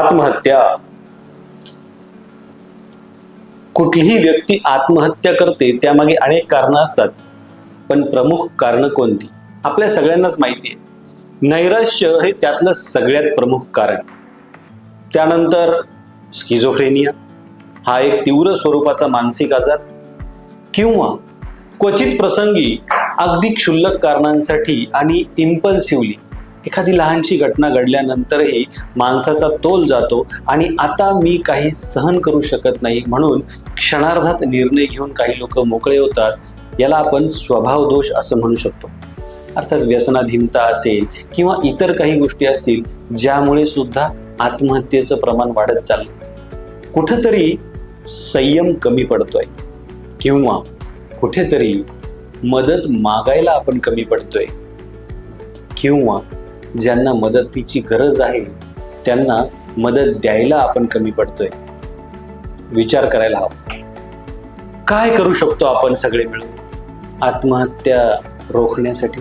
आत्महत्या. कुठलीही व्यक्ती आत्महत्या करते त्यामागे अनेक कारणं असतात, पण प्रमुख कारणं कोणती आपल्या सगळ्यांनाच माहिती आहे. नैराश्य हे त्यातलं सगळ्यात प्रमुख कारण. त्यानंतर स्किझोफ्रेनिया हा एक तीव्र स्वरूपाचा मानसिक आजार, किंवा क्वचित प्रसंगी अगदी क्षुल्लक कारणांसाठी आणि इम्पल्सिव्हली एखादी लहानशी घटना घडल्यानंतरही माणसाचा तोल जातो आणि आता मी काही सहन करू शकत नाही म्हणून क्षणार्धात निर्णय घेऊन काही लोक मोकळे होतात. याला आपण स्वभाव दोष असं म्हणू शकतो. अर्थात व्यसनाधीनता असेल किंवा इतर काही गोष्टी असतील ज्यामुळे सुद्धा आत्महत्येचं प्रमाण वाढत चाललंय. कुठेतरी संयम कमी पडतोय, किंवा कुठेतरी मदत मागायला आपण कमी पडतोय, किंवा ज्यांना मदतीची गरज आहे त्यांना मदत द्यायला आपण कमी पडतोय. विचार करायला हवा, काय करू शकतो आपण सगळे मिळून आत्महत्या रोखण्यासाठी.